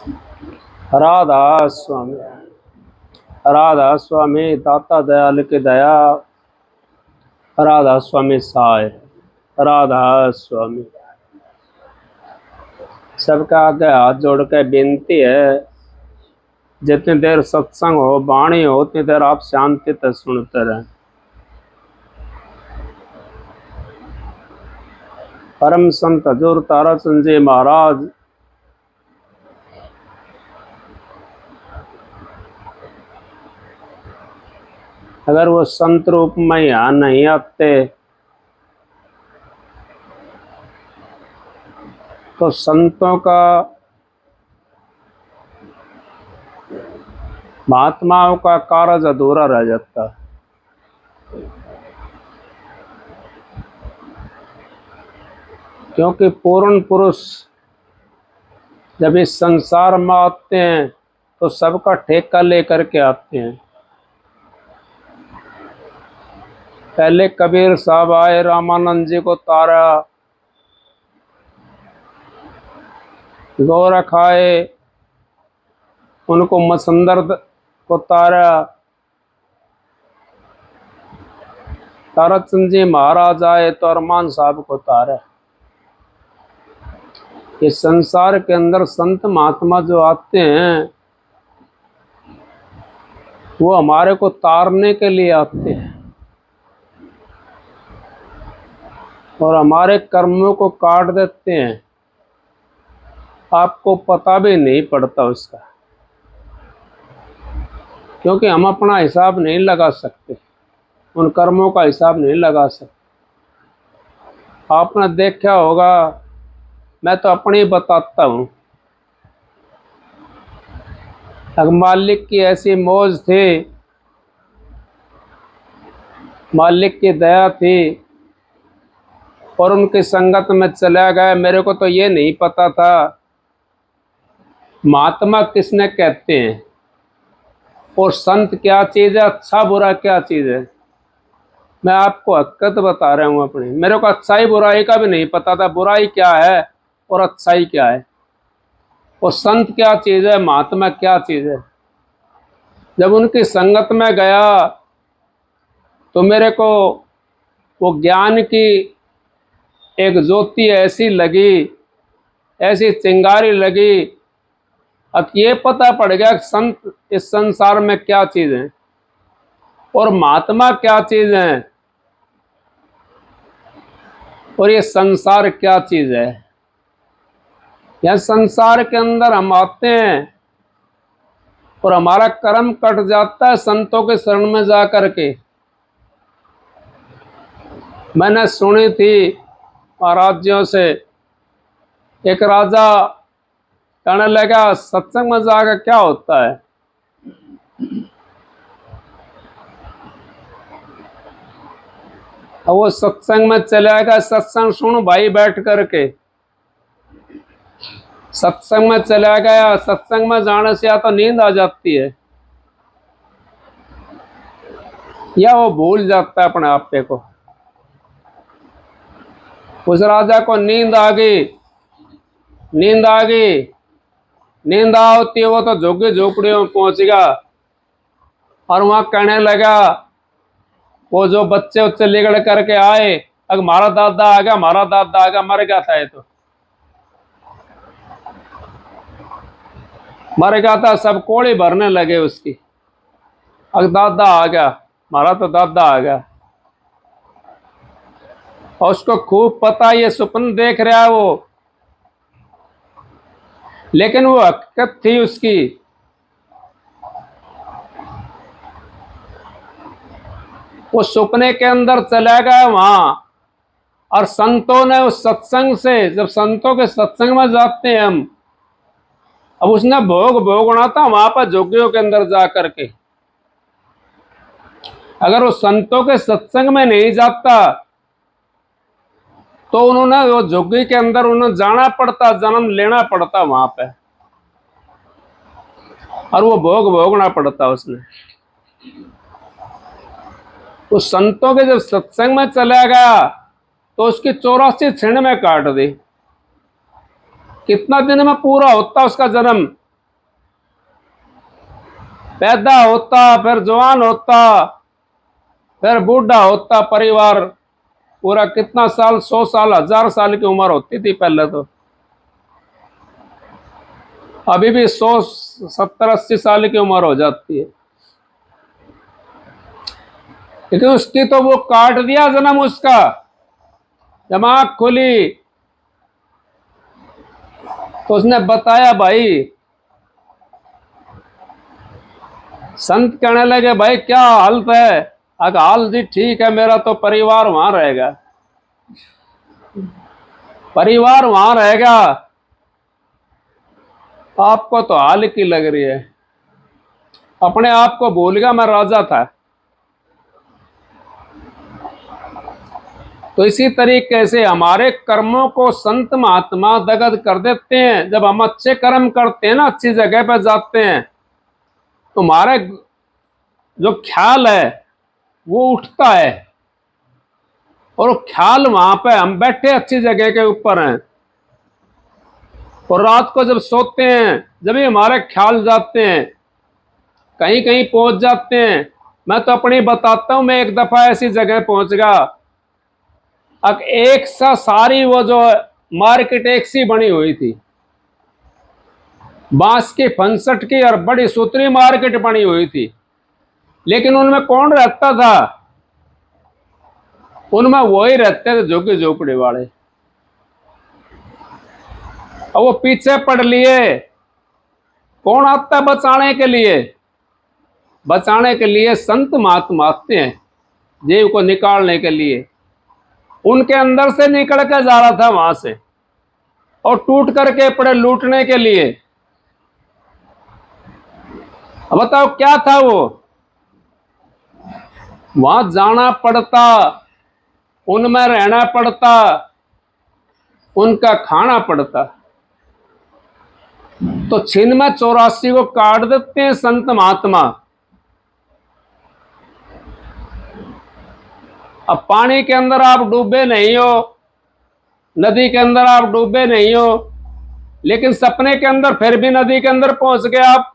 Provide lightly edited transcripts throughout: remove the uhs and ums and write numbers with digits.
राधा स्वामी, राधा स्वामी दाता दयाल की दया, राधा स्वामी सहाय, राधा स्वामी। सबका आगे हाथ जोड़ के बेनती है, जितनी देर सत्संग हो वाणी हो उतनी देर आप शांति से सुनते रहें। परम संत हजूर ताराचंद जी महाराज अगर वो संत रूप में यहाँ नहीं आते तो संतों का, महात्माओं का कार्य अधूरा रह जाता। क्योंकि पूर्ण पुरुष जब इस संसार में आते हैं तो सबका ठेका लेकर के आते हैं। पहले कबीर साहब आए, रामानंद जी को तारा, गोरख आए, उनको मसंदर को तारा, ताराचंद जी महाराज आए तो अरमान साहब को तारा। इस संसार के अंदर संत महात्मा जो आते हैं वो हमारे को तारने के लिए आते हैं और हमारे कर्मों को काट देते हैं। आपको पता भी नहीं पड़ता उसका, क्योंकि हम अपना हिसाब नहीं लगा सकते, उन कर्मों का हिसाब नहीं लगा सकते। आपने देखा होगा, मैं तो अपनी बताता हूँ। अगर मालिक की ऐसी मौज थी, मालिक की दया थी और उनकी संगत में चला गया। मेरे को तो ये नहीं पता था महात्मा किसने कहते हैं और संत क्या चीज़ है, अच्छा बुरा क्या चीज़ है। मैं आपको हकीकत बता रहा हूँ अपनी। मेरे को अच्छाई बुराई का भी नहीं पता था, बुराई क्या है और अच्छाई क्या है, और संत क्या चीज़ है, महात्मा क्या चीज़ है। जब उनकी संगत में गया तो मेरे को वो ज्ञान की एक ज्योति ऐसी लगी, ऐसी चिंगारी लगी। अब ये पता पड़ गया कि संत इस संसार में क्या चीज़ है और महात्मा क्या चीज़ है और ये संसार क्या चीज़ है। यह संसार के अंदर हम आते हैं और हमारा कर्म कट जाता है संतों के शरण में जा कर के। मैंने सुनी थी महाराजियों से, एक राजा कहने लगा सत्संग में जाकर क्या होता है। अब वो सत्संग में चले गया, सत्संग सुन भाई बैठ करके। सत्संग में चला गया, सत्संग में जाने से या तो नींद आ जाती है या वो भूल जाता है अपने आप पे को। उस राजा को नींद आ गई, नींद आ गई। नींद होती है वो तो झुग्गी झोपड़ियों में पहुंच गया और वहां कहने लगा, वो जो बच्चे उच्चे लिगड़ करके आए, अगर हमारा दादा आ गया, हमारा दादा आ गया, मर गया था ये तो मर गया था। सब कोड़ी भरने लगे उसकी, अगर दादा आ गया, हमारा तो दादा आ गया। और उसको खूब पता ये स्वप्न देख रहा है वो, लेकिन वो हकीकत थी उसकी। वो सपने के अंदर चला गया वहां, और संतों ने उस सत्संग से, जब संतों के सत्संग में जाते हैं हम, अब उसने भोग भोगना था वहां पर जोगियों के अंदर जा करके। अगर वो संतों के सत्संग में नहीं जाता तो उन्होंने वो जोगी के अंदर उन्हें जाना पड़ता, जन्म लेना पड़ता वहां पे, और वो भोग भोगना पड़ता उसने। उस संतों के जब सत्संग में चला गया तो उसकी 84 क्षण में काट दी। कितना दिन में पूरा होता उसका जन्म, पैदा होता, फिर जवान होता, फिर बूढ़ा होता, परिवार पूरा कितना साल, 100 साल, 1000 साल की उम्र होती थी पहले तो। अभी भी 100, 70, 80 साल की उम्र हो जाती है। लेकिन उसकी तो वो काट दिया जन्म उसका। जब आंख खुली तो उसने बताया, भाई संत कहने लगे, भाई क्या हालत है? अगर हाल जी ठीक है, मेरा तो परिवार वहां रहेगा, परिवार वहां रहेगा, आपको तो हाल की लग रही है। अपने आप को भूल गया मैं राजा था। तो इसी तरीके से हमारे कर्मों को संत महात्मा दगद कर देते हैं। जब हम अच्छे कर्म करते हैं ना, अच्छी जगह पर जाते हैं, तो हमारे जो ख्याल है वो उठता है, और वो ख्याल वहां पे हम बैठे अच्छी जगह के ऊपर हैं, और रात को जब सोते हैं जब भी हमारे ख्याल जाते हैं, कहीं कहीं पहुंच जाते हैं। मैं तो अपनी बताता हूं, मैं एक दफा ऐसी जगह पहुंच गया, अब एक सा सारी वो जो मार्केट एक सी बनी हुई थी, बांस की फंसट की और बड़ी सुथरी मार्केट बनी हुई थी, लेकिन उनमें कौन रहता था? उनमें वही रहते थे झुग्गी झोपड़ी वाले। और वो पीछे पड़ लिए। कौन आता है बचाने के लिए? बचाने के लिए संत महात्मा आते हैं, जीव को निकालने के लिए। उनके अंदर से निकल के जा रहा था वहां से, और टूट करके पड़े लूटने के लिए। अब बताओ क्या था वो? वहां जाना पड़ता, उनमें रहना पड़ता, उनका खाना पड़ता। तो छिन में 84 को काट देते हैं संत महात्मा। अब पानी के अंदर आप डूबे नहीं हो, नदी के अंदर आप डूबे नहीं हो, लेकिन सपने के अंदर फिर भी नदी के अंदर पहुंच गए आप।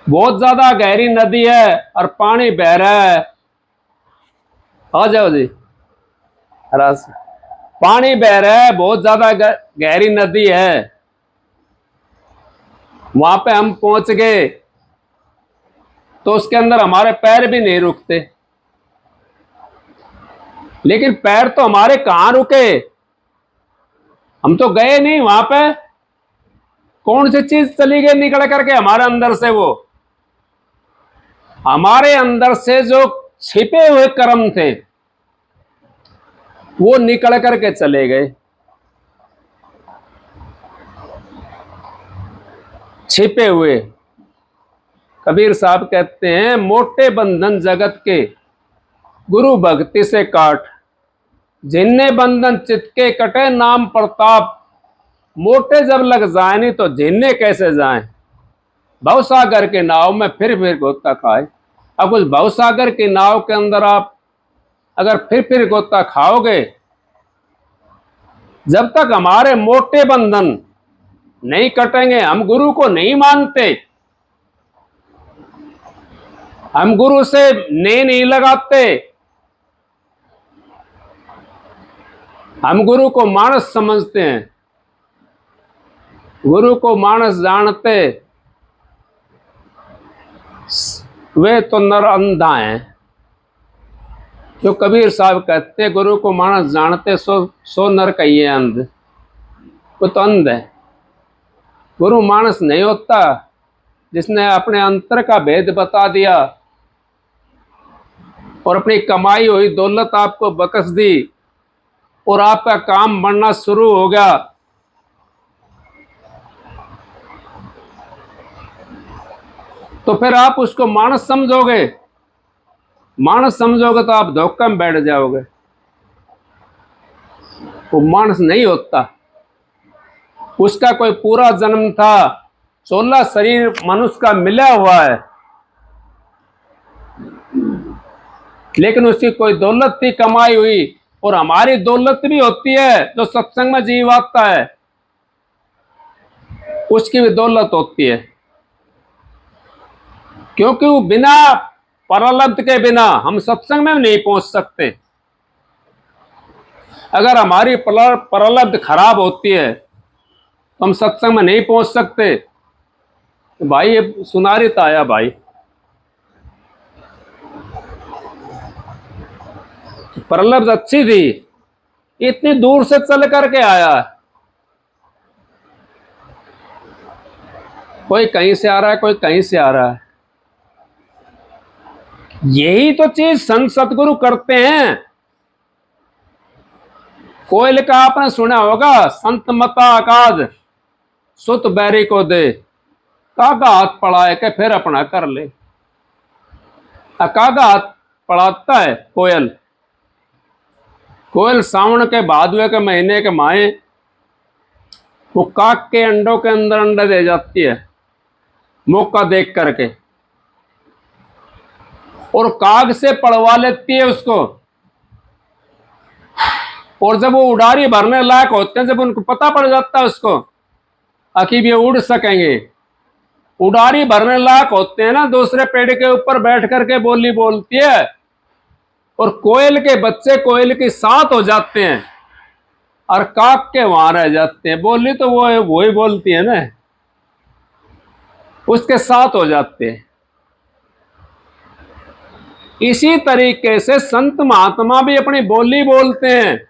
बहुत ज्यादा गहरी नदी है और पानी बह रहा है। आ जाओ जी, रस पानी बह रहा है, बहुत ज्यादा गहरी नदी है। वहां पे हम पहुंच गए तो उसके अंदर हमारे पैर भी नहीं रुकते। लेकिन पैर तो हमारे कहां रुके? हम तो गए नहीं वहां पे। कौन सी चीज चली गई निकल करके हमारे अंदर से? वो हमारे अंदर से जो छिपे हुए कर्म थे वो निकल करके चले गए। छिपे हुए। कबीर साहब कहते हैं, मोटे बंधन जगत के गुरु भक्ति से काट, जिन्ने बंधन चित्त के कटे नाम प्रताप। मोटे जब लग जाए नहीं तो जिन्ने कैसे जाए? भवसागर के नाव में फिर गोता खाए। अब उस भवसागर की नाव के अंदर आप अगर फिर गोता खाओगे, जब तक हमारे मोटे बंधन नहीं कटेंगे, हम गुरु को नहीं मानते, हम गुरु से नहीं लगाते, हम गुरु को मानस समझते हैं, गुरु को मानस जानते, वे तो नर अंधा हैं। जो कबीर साहब कहते हैं, गुरु को मानस जानते सो नर कहिए अंध। वो तो अंध है। गुरु मानस नहीं होता जिसने अपने अंतर का भेद बता दिया और अपनी कमाई हुई दौलत आपको बख्श दी और आपका काम बनना शुरू हो गया। तो फिर आप उसको मानस समझोगे? मानस समझोगे तो आप धोखे में बैठ जाओगे। वो मानस नहीं होता। उसका कोई पूरा जन्म था, 16 शरीर मनुष्य का मिला हुआ है, लेकिन उसकी कोई दौलत थी कमाई हुई। और हमारी दौलत भी होती है, जो सत्संग में जीव आता है उसकी भी दौलत होती है। क्योंकि वो बिना प्रारब्ध के बिना हम सत्संग में नहीं पहुंच सकते। अगर हमारी प्रारब्ध खराब होती है तो हम सत्संग में नहीं पहुंच सकते। तो भाई ये सुनारित आया भाई, प्रारब्ध अच्छी थी, इतनी दूर से चल करके आया। कोई कहीं से आ रहा है, कोई कहीं से आ रहा है। यही तो चीज संत सतगुरु करते हैं। कोयल का आपने सुना होगा, संत मता आकाश सुत बैरी को दे, कागा हाथ पढ़ाए के फिर अपना कर ले। कागा हाथ पढ़ाता है कोयल। कोयल सावन के भादवे के महीने के माए वो काक के अंडों के अंदर अंडे दे जाती है, मौका देख करके, और काग से पड़वा लेती है उसको। और जब वो उड़ारी भरने लायक होते हैं, जब उनको पता पड़ जाता है उसको कि ये उड़ सकेंगे, उड़ारी भरने लायक होते हैं ना, दूसरे पेड़ के ऊपर बैठ करके बोली बोलती है, और कोयल के बच्चे कोयल के साथ हो जाते हैं और काक के वहां रह जाते हैं। बोली तो वो ही बोलती है ना, उसके साथ हो जाते हैं। इसी तरीके से संत महात्मा भी अपनी बोली बोलते हैं।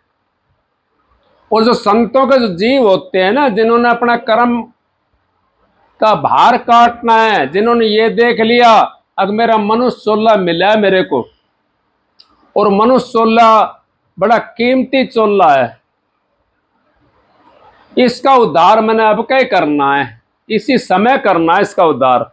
और जो संतों के जो जीव होते हैं ना, जिन्होंने अपना कर्म का भार काटना है, जिन्होंने ये देख लिया अब मेरा मनुष्य चोला मिला है मेरे को, और मनुष्य चोला बड़ा कीमती चोला है, इसका उद्धार मैंने अब क्या करना है, इसी समय करना है इसका उद्धार,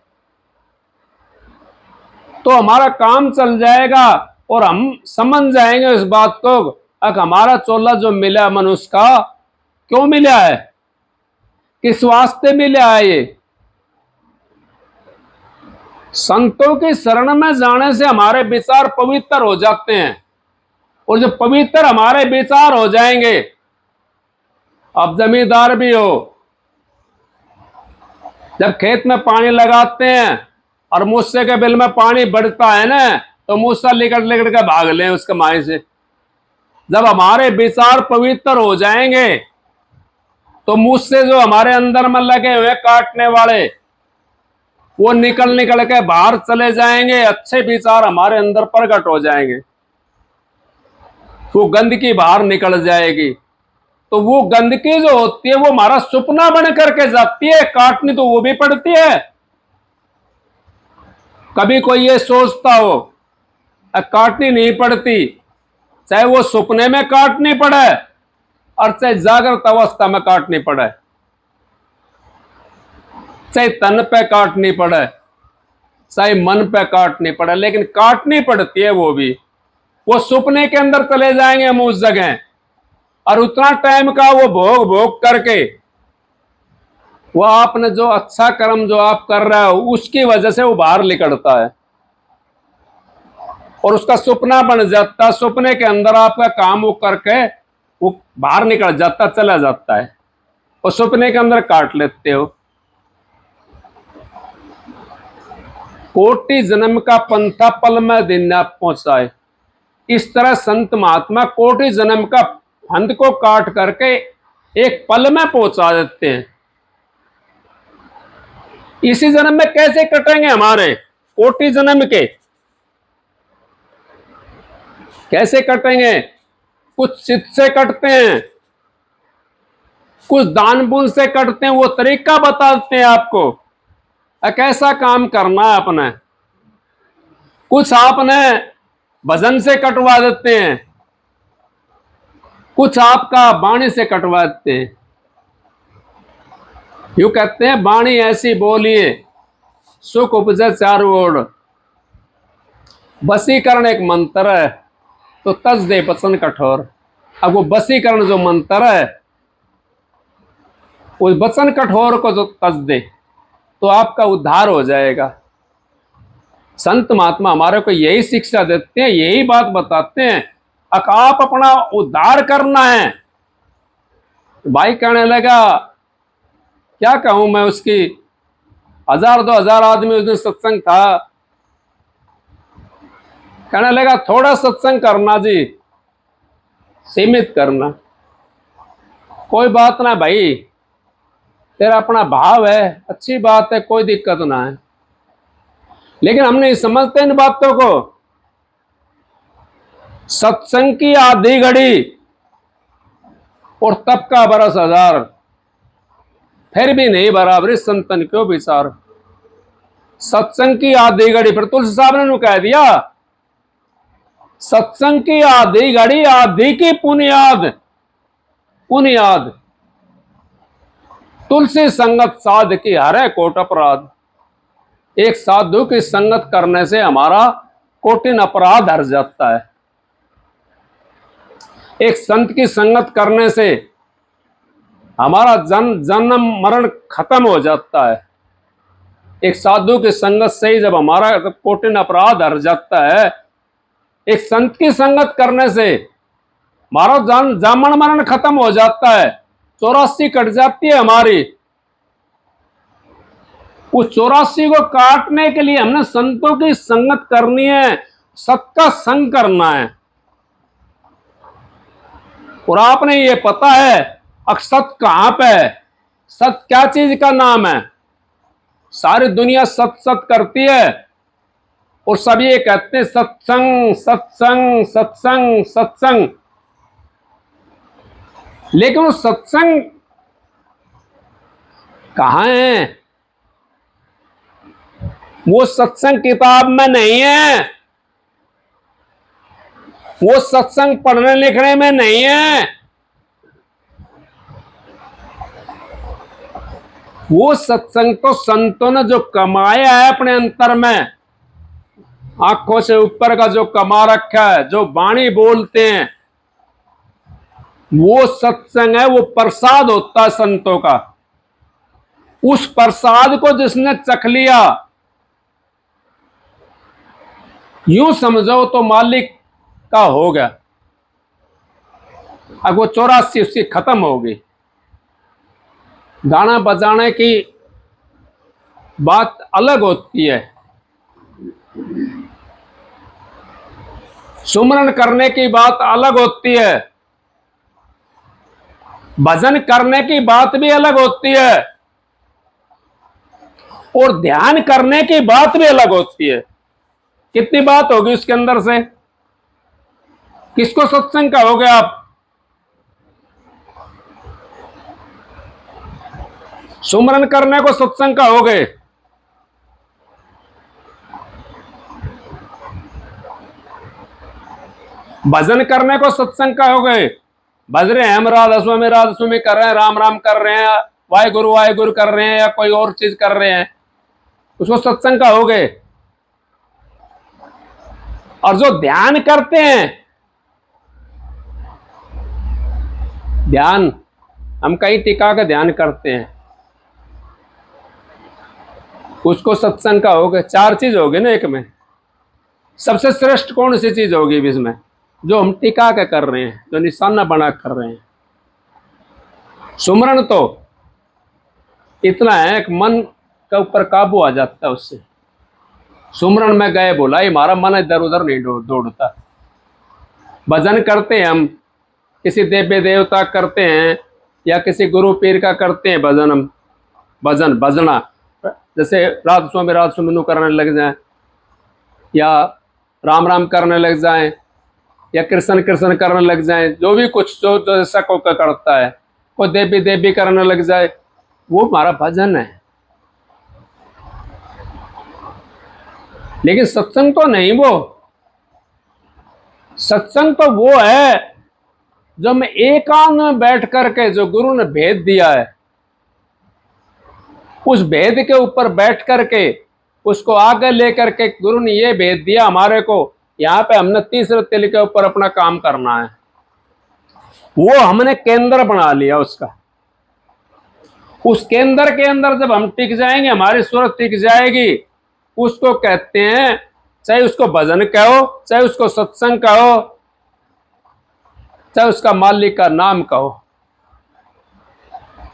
तो हमारा काम चल जाएगा और हम समझ जाएंगे इस बात को कि हमारा चोला जो मिला मनुष्य का, क्यों मिला है, किस वास्ते मिला है। ये संतों की शरण में जाने से हमारे विचार पवित्र हो जाते हैं, और जब पवित्र हमारे विचार हो जाएंगे, अब जमींदार भी हो, जब खेत में पानी लगाते हैं और मूसे के बिल में पानी बढ़ता है ना, तो मूसा लिकट लिकट के भाग ले उसके माए से। जब हमारे विचार पवित्र हो जाएंगे तो मूसे जो हमारे अंदर में लगे हुए काटने वाले, वो निकल निकल के बाहर चले जाएंगे, अच्छे विचार हमारे अंदर प्रकट हो जाएंगे, वो गंदगी बाहर निकल जाएगी। तो वो गंदगी जो होती है वो हमारा सपना बन करके जाती है, काटनी तो वो भी पड़ती है। कभी कोई ये सोचता हो काटनी नहीं पड़ती, चाहे वो सपने में काटनी पड़े और चाहे जागृत अवस्था में काटनी पड़े, चाहे तन पे काटनी पड़े, चाहे मन पे काटनी पड़े, लेकिन काटनी पड़ती है वो भी। वो सपने के अंदर चले जाएंगे हम उस जगह, और उतना टाइम का वो भोग भोग करके, वो आपने जो अच्छा कर्म जो आप कर रहे हो उसकी वजह से वो बाहर निकलता है और उसका सपना बन जाता है। सपने के अंदर आपका काम वो करके वो बाहर निकल जाता, चला जाता है, और सपने के अंदर काट लेते हो। कोटि जन्म का पंथा पल में दिन आप पहुंचाए, इस तरह संत महात्मा कोटि जन्म का फंद को काट करके एक पल में पहुंचा देते हैं। इसी जन्म में कैसे कटेंगे हमारे कोटि जन्म के, कैसे कटेंगे? कुछ चित से कटते हैं, कुछ दान पुण्य से कटते हैं, वो तरीका बताते हैं आपको कैसा काम करना है अपने। कुछ आपने भजन से कटवा देते हैं, कुछ आपका वाणी से कटवा देते हैं। यूं कहते हैं वाणी ऐसी बोलिए सुख उपजे चारों ओर, वसीकरण एक मंत्र है तो तज दे बचन कठोर। अब वो वसीकरण जो मंत्र है, उस वचन कठोर को जो तज दे तो आपका उद्धार हो जाएगा। संत महात्मा हमारे को यही शिक्षा देते हैं, यही बात बताते हैं, आप अपना उद्धार करना है। भाई कहने लगा क्या कहूं मैं, उसकी 1000-2000 आदमी उस दिन सत्संग था, कहने लगा थोड़ा सत्संग करना जी, सीमित करना। कोई बात ना भाई, तेरा अपना भाव है, अच्छी बात है, कोई दिक्कत ना है, लेकिन हम नहीं समझते इन बातों को। सत्संग की आधी घड़ी और तप का बरस हजार, फिर भी नहीं बराबरी संतन क्यों विचार। सत्संग की आधी घड़ी, फिर तुलसी साहब ने कह दिया सत्संग की आधी घड़ी आधी की पुनियाद, पुनियाद तुलसी संगत साध की हरे कोट अपराध। एक साधु की संगत करने से हमारा कोटिन अपराध हर जाता है। एक संत की संगत करने से हमारा जन्म मरण खत्म हो जाता है। एक साधु की संगत से ही जब हमारा कोटिन अपराध हर जाता है, एक संत की संगत करने से हमारा जन्म मरण खत्म हो जाता है, 84 कट जाती है हमारी। उस 84 को काटने के लिए हमने संतों की संगत करनी है, सत का संग करना है। और आपने ये पता है सत कहां पे है, सत क्या चीज का नाम है। सारी दुनिया सत सत करती है और सब ये कहते हैं सत्संग सत्संग सत्संग सत्संग, लेकिन वो सत्संग कहां है? वो सत्संग किताब में नहीं है, वो सत्संग पढ़ने लिखने में नहीं है, वो सत्संग तो संतों ने जो कमाया है अपने अंतर में, आंखों से ऊपर का जो कमा रखा है, जो वाणी बोलते हैं, वो सत्संग है। वो प्रसाद होता है संतों का। उस प्रसाद को जिसने चख लिया, यूं समझो तो मालिक का हो गया। अब वो 84 उसकी खत्म हो गई। गाना बजाने की बात अलग होती है, सुमरन करने की बात अलग होती है, भजन करने की बात भी अलग होती है, और ध्यान करने की बात भी अलग होती है। कितनी बात होगी उसके अंदर से? किसको सत्संग कहोगे आप? सुमरन करने को सत्संग कहोगे? भजन करने को सत्संग कहोगे? भज रहे हैं हम राधा स्वामी कर रहे हैं, राम राम कर रहे हैं, वाहे गुरु कर रहे हैं, या कोई और चीज कर रहे हैं, उसको सत्संग कहोगे? और जो ध्यान करते हैं, ध्यान हम कहीं टिका के ध्यान करते हैं, उसको सत्संग कहोगे? चार चीज होगी ना एक में। सबसे श्रेष्ठ कौन सी चीज होगी इसमें? जो हम टिका के कर रहे हैं, जो निशाना बना कर रहे हैं। सुमरन तो इतना है कि मन के ऊपर काबू आ जाता है उससे। सुमरन में गए बोला, हमारा मन इधर उधर नहीं दौड़ता। भजन करते हैं हम, किसी देवी देवता करते हैं या किसी गुरु पीर का करते हैं भजन, हम भजन भजना, जैसे राधा स्वामी करने लग जाए, या राम राम करने लग जाए, या कृष्ण कृष्ण करने लग जाए, जो भी कुछ जो जैसा को करता है, कोई देवी देवी करने लग जाए, वो हमारा भजन है। लेकिन सत्संग तो नहीं। वो सत्संग तो वो है जो मैं एकांत में बैठ करके, जो गुरु ने भेद दिया है, उस भेद के ऊपर बैठ करके उसको आगे लेकर के, गुरु ने ये भेद दिया हमारे को, यहाँ पे हमने तीसरे तिल के ऊपर अपना काम करना है। वो हमने केंद्र बना लिया उसका। उस केंद्र के अंदर जब हम टिक जाएंगे, हमारी सूरत टिक जाएगी, उसको कहते हैं, चाहे उसको भजन कहो, चाहे उसको सत्संग कहो, चाहे उसका मालिक का नाम कहो,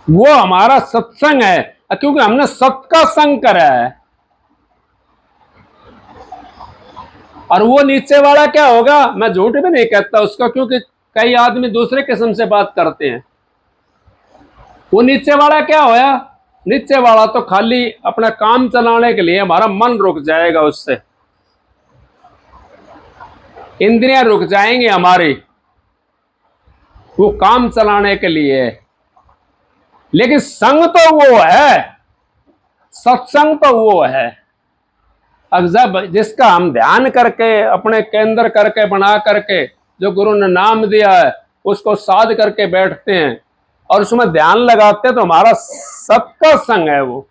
वो हमारा सत्संग है, क्योंकि हमने सत का संग करा है। और वो नीचे वाला क्या होगा, मैं झूठ भी नहीं कहता उसका, क्योंकि कई आदमी दूसरे किस्म से बात करते हैं। वो नीचे वाला क्या होया, नीचे वाला तो खाली अपना काम चलाने के लिए, हमारा मन रुक जाएगा उससे, इंद्रियां रुक जाएंगी हमारी, वो काम चलाने के लिए। लेकिन संग तो वो है, सत्संग तो वो है। अब जब जिसका हम ध्यान करके अपने केंद्र करके बना करके, जो गुरु ने नाम दिया है उसको साध करके बैठते हैं और उसमें ध्यान लगाते हैं, तो हमारा सत का संग है वो,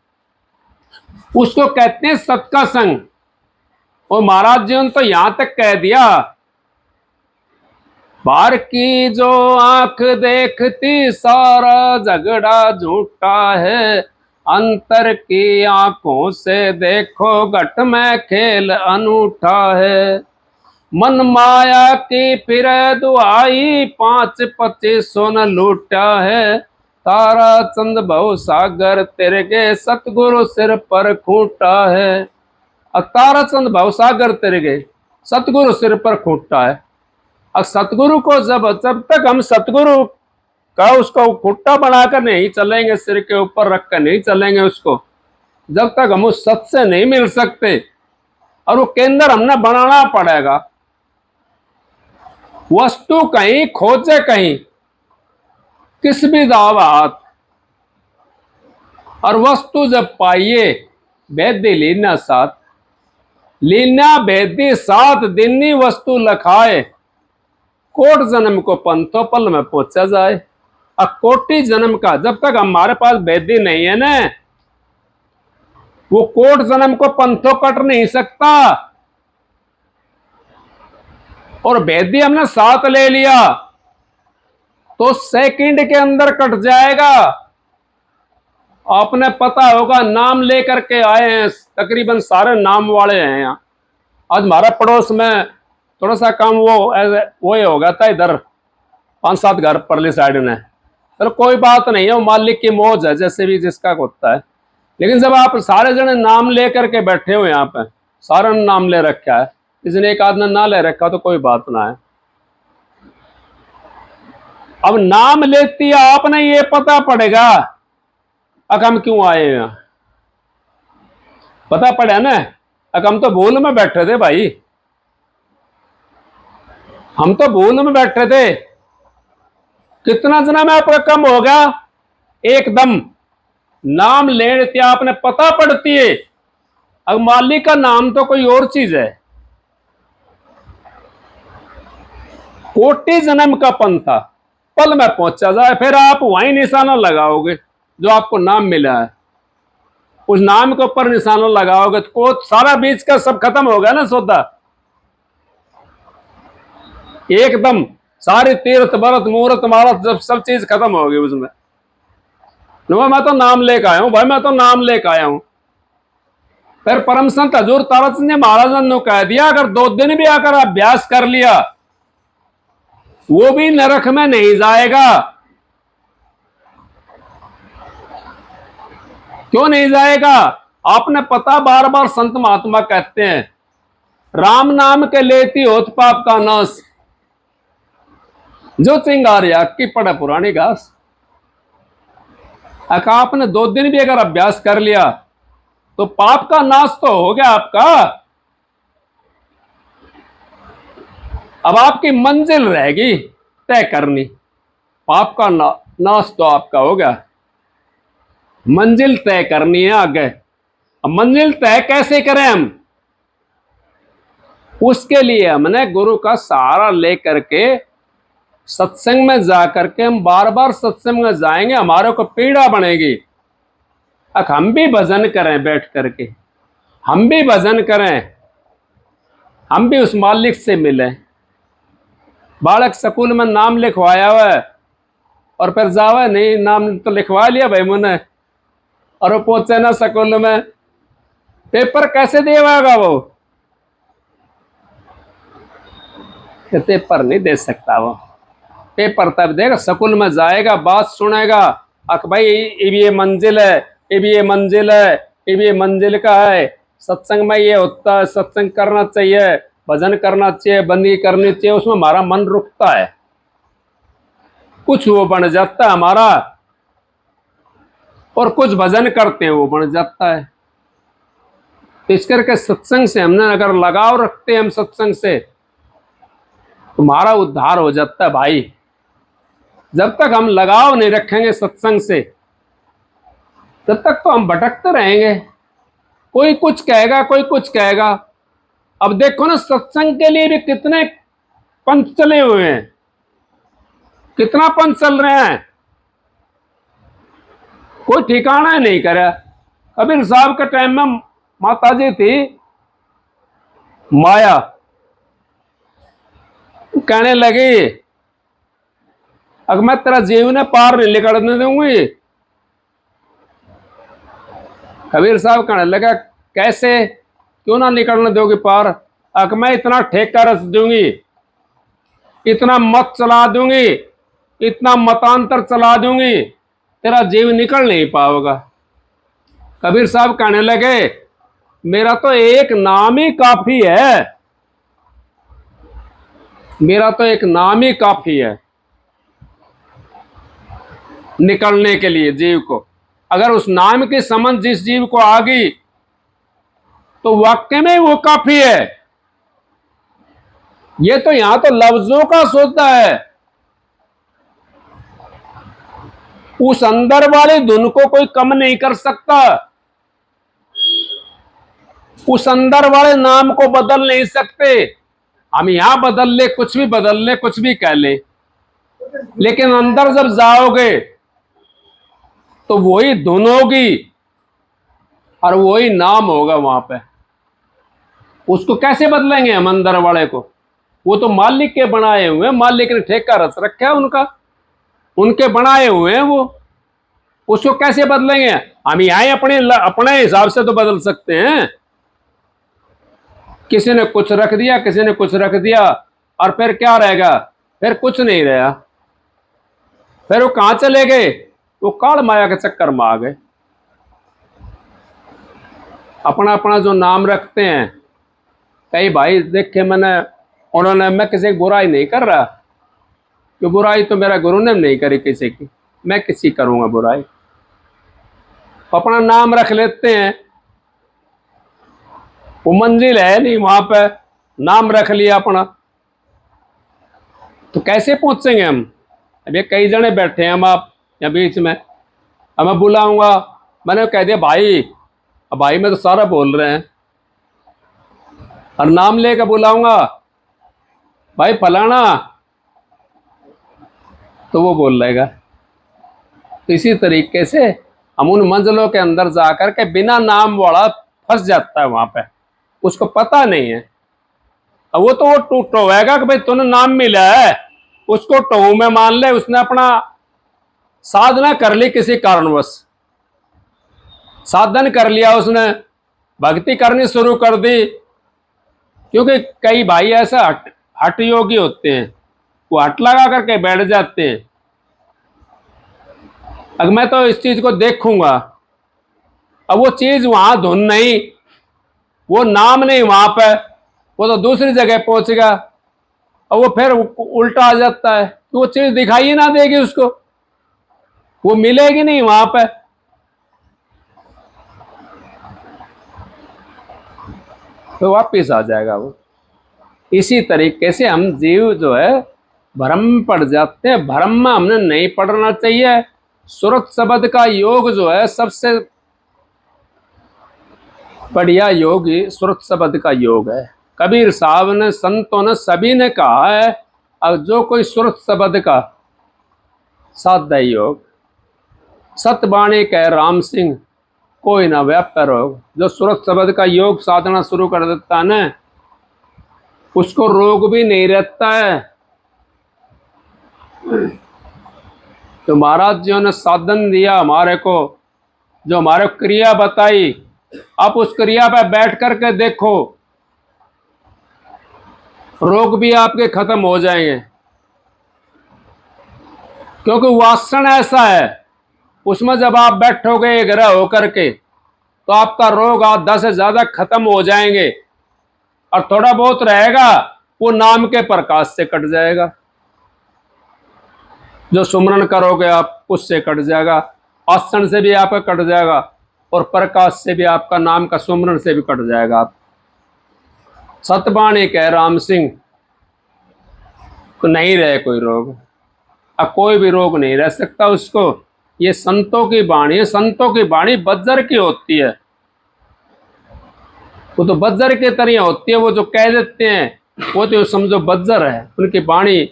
उसको कहते हैं सत का संग। और महाराज जी ने तो यहां तक कह दिया, बाहर की जो आंख देखती सारा झगड़ा झूठा है, अंतर की आंखों से देखो घट में खेल अनूठा है। मन माया की फिर दुआई 5-25 सोन लूटा है, तारा चंद बहु सागर तेरे के सतगुरु सिर पर खूंटा है। तारा चंद बहु सागर तेरे के सतगुरु सिर पर खूंटा है। अब सतगुरु को जब तक हम सतगुरु का उसको खुट्टा बनाकर नहीं चलेंगे, सिर के ऊपर रखकर नहीं चलेंगे उसको, जब तक हम उस सत से नहीं मिल सकते। और वो केंद्र हमने बनाना पड़ेगा। वस्तु कहीं खोजे कहीं, किस भी दावा हाथ, और वस्तु जब पाइए बेदी लीना साथ, लीना बेदी साथ दिननी वस्तु लखाए, कोट जन्म को पंथों पल में पहुंचा जाए। अब कोटि जन्म का जब तक हमारे पास बेदी नहीं है ना, वो कोट जन्म को पंथों कट नहीं सकता। और बेदी हमने साथ ले लिया तो सेकंड के अंदर कट जाएगा। आपने पता होगा, नाम लेकर के आए हैं, तकरीबन सारे नाम वाले हैं यहाँ। आज हमारे पड़ोस में थोड़ा सा काम वो ही हो गया था, इधर 5-7 घर परली साइड में। चलो कोई बात नहीं है, वो मालिक की मौज है, जैसे भी जिसका होता है। लेकिन जब आप सारे जने नाम लेकर के बैठे हो यहाँ पे, सारा नाम ले रखा है, इसने एक आदमी ना ले रखा तो कोई बात ना है। अब नाम लेती है आपने, ये पता पड़ेगा अब हम क्यों आए हैं, पता पड़ा ना। अब हम तो भूल में बैठे थे भाई, हम तो भूल में बैठे थे। कितना जना में आपका कम हो गया, एकदम नाम लेते आपने पता पड़ती है। अब मालिक का नाम तो कोई और चीज है। कोटि जन्म का पंथा पल में पहुंचा जाए, फिर आप वहीं निशाना लगाओगे जो आपको नाम मिला है, उस नाम के ऊपर निशाना लगाओगे तो सारा बीच का सब खत्म होगा ना सौदा, एकदम सारी तीर्थ भरत मुहूर्त मारत जब सब चीज खत्म होगी उसमें। मैं तो नाम लेकर आया हूं भाई, मैं तो नाम लेकर आया हूं। फिर परम संत हजूर ताराचंद जी महाराज ने कह दिया, अगर 2 दिन भी आकर अभ्यास कर लिया वो भी नरक में नहीं जाएगा। क्यों नहीं जाएगा, आपने पता, बार बार संत महात्मा कहते हैं, राम नाम के लेती होत पाप का नाश, जो चिंगारिया की पड़े पुरानी घास। आपने 2 दिन भी अगर अभ्यास कर लिया तो पाप का नाश तो हो गया आपका। अब आपकी मंजिल रहेगी तय करनी, पाप का नाश तो आपका हो गया, मंजिल तय करनी है आगे। अब मंजिल तय कैसे करें हम, उसके लिए हमने गुरु का सहारा लेकर के सत्संग में जाकर के, हम बार बार सत्संग में जाएंगे, हमारे को पीड़ा बनेगी। अब हम भी भजन करें बैठ करके, हम भी भजन करें, हम भी उस मालिक से मिलें। बालक स्कूल में नाम लिखवाया हुआ है और फिर जावा नहीं, नाम तो लिखवा लिया भाई मैंने, और वो पहुंचे ना स्कूल में, पेपर कैसे देगा वो, पेपर नहीं दे सकता वो। पेपर तब देगा, स्कूल में जाएगा, बात सुनेगा, अक भाई ये मंजिल है, ये मंजिल है, ये मंजिल का है, सत्संग में ये होता है, सत्संग करना चाहिए, भजन करना चाहिए, बंदगी करनी चाहिए, उसमें हमारा मन रुकता है, कुछ वो बन जाता है हमारा, और कुछ भजन करते हैं वो बन जाता है। तो इस करके सत्संग से हमने अगर लगाव रखते हैं हम सत्संग से, तुम्हारा उद्धार हो जाता है भाई। जब तक हम लगाव नहीं रखेंगे सत्संग से, तब तक तो हम भटकते रहेंगे। कोई कुछ कहेगा, कोई कुछ कहेगा। अब देखो ना, सत्संग के लिए भी कितने पंथ चले हुए हैं, कितना पंथ चल रहे हैं, कोई ठिकाना ही नहीं करा। कबीर साहब के टाइम में माता जी थी माया, कहने लगी अगर मैं तेरा जीवन पार नहीं निकलने दूंगी। कबीर साहब कहने लगा कैसे, क्यों ना निकलने दोगे पार? अगर मैं इतना ठेका रच दूंगी, इतना मत चला दूंगी, इतना मतांतर चला दूंगी, तेरा जीव निकल नहीं पाओगा। कबीर साहब कहने लगे मेरा तो एक नाम ही काफी है, मेरा तो एक नाम ही काफी है निकलने के लिए जीव को। अगर उस नाम की समझ जिस जीव को आ गई तो वाक्य में वो काफी है। ये तो यहां तो लफ्जों का सौदा है, उस अंदर वाली धुन को कोई कम नहीं कर सकता, उस अंदर वाले नाम को बदल नहीं सकते। हम यहां बदल ले, कुछ भी बदल ले, कुछ भी कह ले, लेकिन अंदर जब जाओगे तो वही धुन होगी और वही नाम होगा वहां पे। उसको कैसे बदलेंगे हम अंदर वाले को? वो तो मालिक के बनाए हुए हैं, मालिक ने ठेका रच रखा है उनका, उनके बनाए हुए हैं वो, उसको कैसे बदलेंगे? हम यहां अपने हिसाब से तो बदल सकते हैं। किसी ने कुछ रख दिया, किसी ने कुछ रख दिया, और फिर क्या रहेगा? फिर कुछ नहीं रहा। फिर वो कहां चले गए? वो काल माया के चक्कर में आ गए। अपना अपना जो नाम रखते हैं, कई भाई देखे मैंने, उन्होंने, मैं किसी की बुराई नहीं कर रहा, कि बुराई तो मेरा गुरु ने नहीं करी किसी की, मैं किसी करूंगा बुराई? अपना नाम रख लेते हैं, वो मंजिल है नहीं वहां पे, नाम रख लिया अपना, तो कैसे पहुंचेंगे हम? अब ये कई जने बैठे हैं हम आप या बीच में, अब मैं बुलाऊंगा, मैंने कह दिया भाई, अब भाई में तो सारा बोल रहे हैं, और नाम लेकर बुलाऊंगा भाई फलाना, तो वो बोल लेगा। तो इसी तरीके से हम उन मंजिलों के अंदर जाकर के बिना नाम वाला फंस जाता है वहां पे, उसको पता नहीं है। अब वो तो वो टोएगा कि भाई तूने नाम मिला है, उसको टो में मान ले, उसने अपना साधना कर ली, किसी कारणवश साधन कर लिया, उसने भक्ति करनी शुरू कर दी। क्योंकि कई भाई ऐसा हट योगी होते हैं, वो हट लगा करके बैठ जाते हैं, अगर मैं तो इस चीज को देखूंगा। अब वो चीज वहां धुन नहीं, वो नाम नहीं वहां पे, वो तो दूसरी जगह पहुंचेगा, और वो फिर उल्टा आ जाता है, तो वो चीज दिखाई ना देगी उसको, वो मिलेगी नहीं वहां पे। तो वापिस आ जाएगा वो। इसी तरीके से हम जीव जो है भ्रम में पड़ जाते हैं। भ्रम में हमने नहीं पड़ना चाहिए। सुरत शब्द का योग जो है सबसे बढ़िया योग ही सुरत शब्द का योग है। कबीर साहब ने, संतों ने, सभी ने कहा है, अब जो कोई सुरत शब्द का साध्य योग, सतबाणी कह राम सिंह कोई ना व्यापार रोग। जो सुरत शब्द का योग साधना शुरू कर देता है ना, उसको रोग भी नहीं रहता है। तो महाराज जी ने साधन दिया हमारे को, जो हमारे क्रिया बताई, आप उस क्रिया पर बैठ करके देखो, रोग भी आपके खत्म हो जाएंगे। क्योंकि वासन ऐसा है, उसमें जब आप बैठोगे ग्रह होकर के, तो आपका रोग 10 से ज्यादा खत्म हो जाएंगे। और थोड़ा बहुत रहेगा वो नाम के प्रकाश से कट जाएगा। जो सुमरन करोगे आप उससे कट जाएगा, आसन से भी आपका कट जाएगा और प्रकाश से भी, आपका नाम का सुमरन से भी कट जाएगा। आप सतबाणी कह राम सिंह तो नहीं रहे कोई रोग, अब कोई भी रोग नहीं रह सकता उसको। ये संतों की वाणी है, संतों की वाणी वज्र की होती है, वो तो वज्र की तरह होती है। वो जो कह देते हैं वो तो समझो वज्र है, उनकी वाणी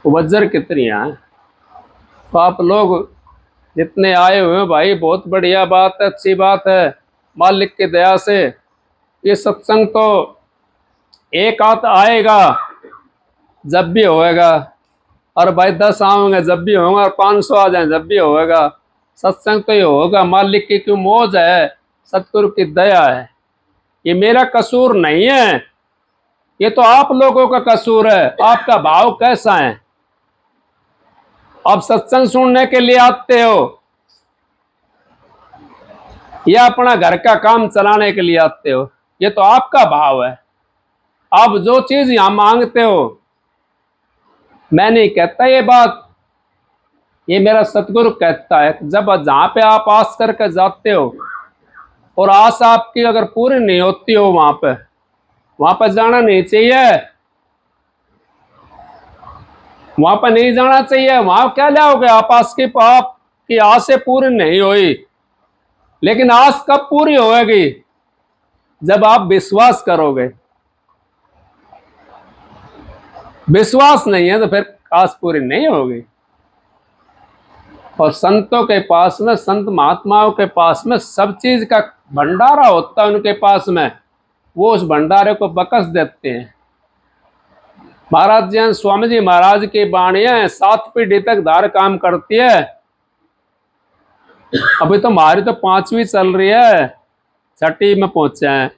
वज्र की तरह है। तो आप लोग जितने आए हुए हैं भाई, बहुत बढ़िया बात है, अच्छी बात है। मालिक की दया से ये सत्संग तो एक आध आएगा जब भी होएगा, और भाई 10 आएंगे जब भी होगा, और 500 आ जाए जब भी होएगा। सत्संग तो ये होगा, मालिक की क्यों मौज है, सतगुरु की दया है। ये मेरा कसूर नहीं है, ये तो आप लोगों का कसूर है। आपका भाव कैसा है? आप सत्संग सुनने के लिए आते हो या अपना घर का काम चलाने के लिए आते हो, ये तो आपका भाव है। आप जो चीज यहां मांगते हो, मैं नहीं कहता ये बात, ये मेरा सतगुरु कहता है। जब जहां पे आप आस करके जाते हो और आस आपकी अगर पूरी नहीं होती हो, वहां पर जाना नहीं चाहिए, वहां पर नहीं जाना चाहिए। वहां क्या लाओगे आप? आस की पाप की आस पूरी नहीं हुई, लेकिन आस कब पूरी होगी? जब आप विश्वास करोगे। विश्वास नहीं है तो फिर आस पूरी नहीं होगी। और संतों के पास में, संत महात्माओं के पास में सब चीज का भंडारा होता है उनके पास में, वो उस भंडारे को बकस देते हैं। महाराज जी, स्वामी जी महाराज की वाणियां 7 पीढ़ी तक धार काम करती है। अभी तो हमारी तो 5वीं चल रही है, 6ठी में पहुंचे हैं।